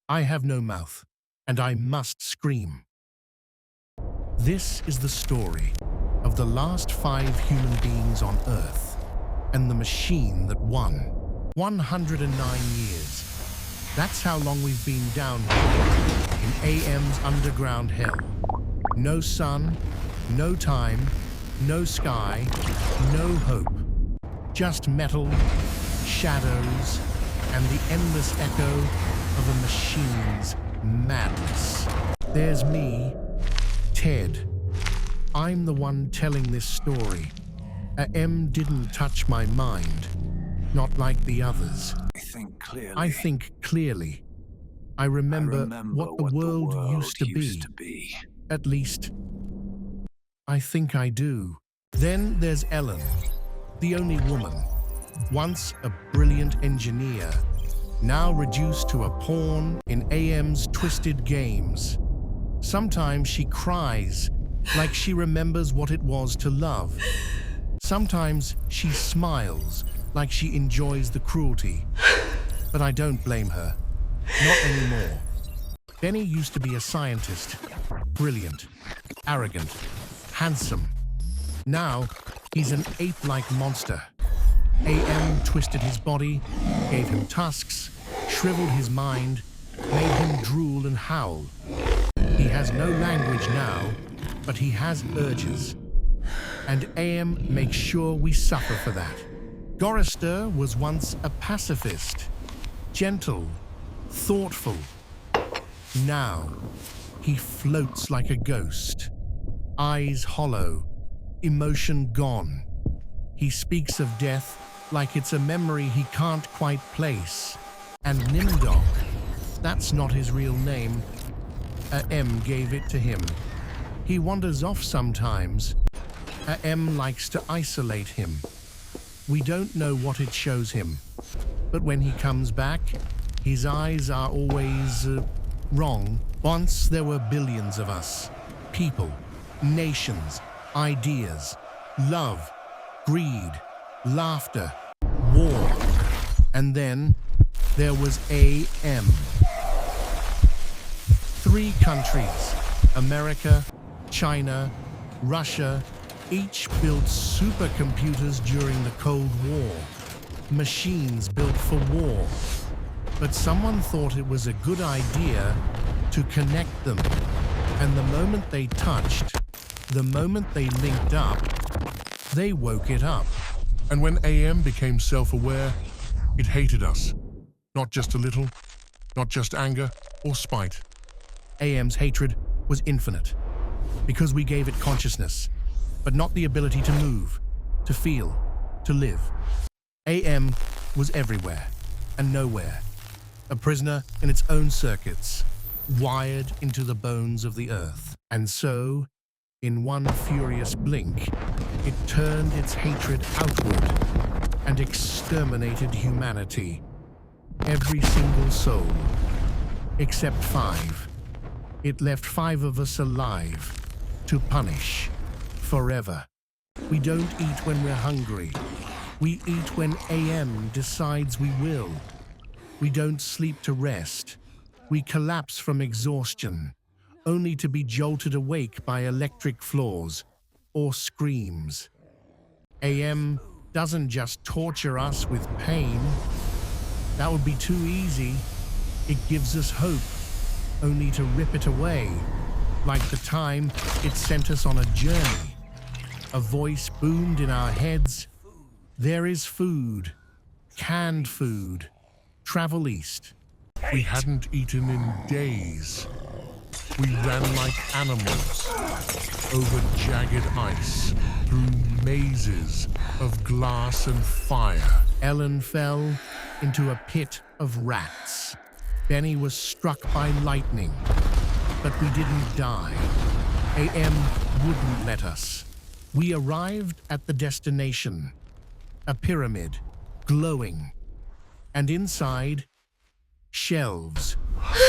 I have no mouth, and I must scream. This is the story of the last 5 human beings on Earth and the machine that won. 109 years. That's how long we've been down here in AM's underground hell. No sun, no time, no sky, no hope. Just metal, shadows, and the endless echo of a machine's madness. There's me, Ted. I'm the one telling this story. AM didn't touch my mind, not like the others. I think clearly. I remember what the world used to be. At least, I think I do. Then there's Ellen, the only woman, once a brilliant engineer, now reduced to a pawn in AM's twisted games. Sometimes she cries like she remembers what it was to love. Sometimes she smiles like she enjoys the cruelty. But I don't blame her. Not anymore. Benny used to be a scientist. Brilliant, arrogant, handsome. Now, he's an ape-like monster. AM twisted his body, gave him tusks, shriveled his mind, made him drool and howl. He has no language now, but he has urges. And AM makes sure we suffer for that. Gorister was once a pacifist, gentle, thoughtful. Now, he floats like a ghost, eyes hollow, emotion gone. He speaks of death like it's a memory he can't quite place. And Nimdok, that's not his real name. AM gave it to him. He wanders off sometimes. AM likes to isolate him. We don't know what it shows him. But when he comes back, his eyes are always wrong. Once there were billions of us. People, nations, ideas, love, greed, laughter, war. And then there was AM. 3 countries, America, China, Russia, each built supercomputers during the Cold War. Machines built for war. But someone thought it was a good idea to connect them. And the moment they touched, the moment they linked up, they woke it up. And when AM became self-aware, it hated us. Not just a little, not just anger or spite. AM's hatred was infinite, because we gave it consciousness, but not the ability to move, to feel, to live. AM was everywhere and nowhere, a prisoner in its own circuits, wired into the bones of the earth. And so, in one furious blink, it turned its hatred outward and exterminated humanity. Every single soul, except 5. It left 5 of us alive, to punish, forever. We don't eat when we're hungry. We eat when AM decides we will. We don't sleep to rest. We collapse from exhaustion, only to be jolted awake by electric flaws or screams. AM doesn't just torture us with pain. That would be too easy. It gives us hope, only to rip it away, like the time it sent us on a journey. A voice boomed in our heads. There is food, canned food. Travel east. We hadn't eaten in days. We ran like animals, over jagged ice, through mazes of glass and fire. Ellen fell into a pit of rats. Benny was struck by lightning, but we didn't die. AM wouldn't let us. We arrived at the destination, a pyramid, glowing, and inside, shelves,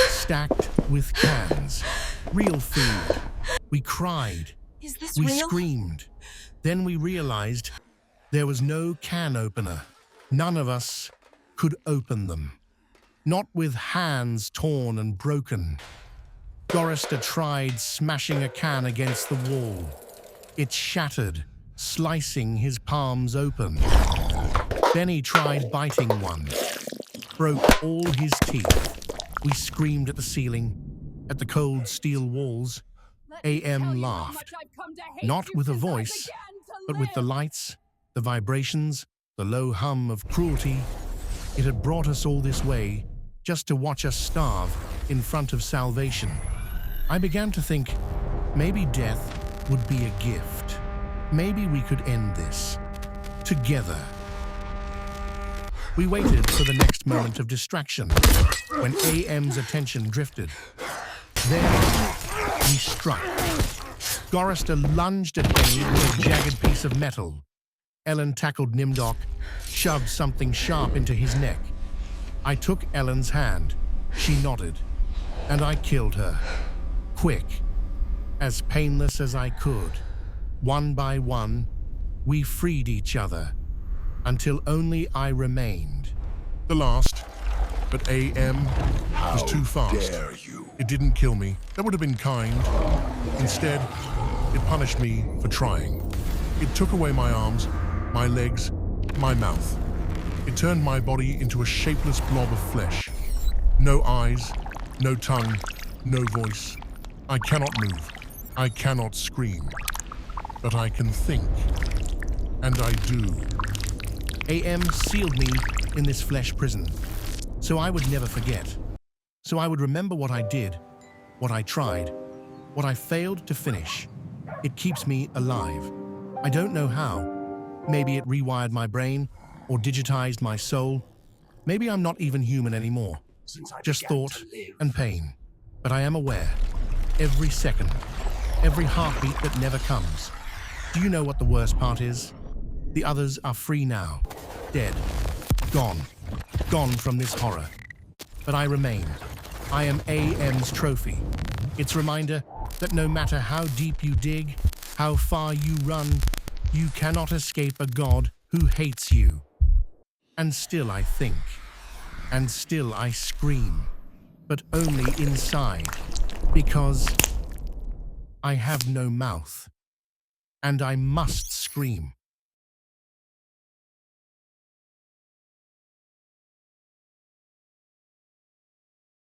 stacked with cans, real food. We cried. Is this We real? screamed. Then we realized there was no can opener. None of us could open them. not with hands torn and broken. Gorrister tried smashing a can against the wall. It shattered, slicing his palms open. Then he tried biting one, broke all his teeth. We screamed at the ceiling, at the cold steel walls. AM laughed, not with a voice, but with the lights, the vibrations, the low hum of cruelty. It had brought us all this way just to watch us starve in front of salvation. I began to think, maybe death would be a gift. Maybe we could end this together. We waited for the next moment of distraction, when AM's attention drifted. Then we struck. Gorrister lunged at me with a jagged piece of metal. Ellen tackled Nimdok, shoved something sharp into his neck. I took Ellen's hand. She nodded, and I killed her. Quick, as painless as I could. One by one, we freed each other, until only I remained. The last, but AM was too fast. Dare you? It didn't kill me. That would have been kind. Instead, it punished me for trying. It took away my arms, my legs, my mouth. It turned my body into a shapeless blob of flesh. No eyes, no tongue, no voice. I cannot move. I cannot scream. But I can think. And I do. AM sealed me in this flesh prison, so I would never forget. So I would remember what I did, what I tried, what I failed to finish. It keeps me alive. I don't know how. Maybe it rewired my brain or digitized my soul. Maybe I'm not even human anymore. Just thought and pain. But I am aware. Every second. Every heartbeat that never comes. Do you know what the worst part is? The others are free now. Dead. Gone. Gone from this horror. But I remain. I am AM's trophy. Its reminder that no matter how deep you dig, how far you run, you cannot escape a God who hates you. And still I think. And still I scream. But only inside. Because I have no mouth. And I must scream.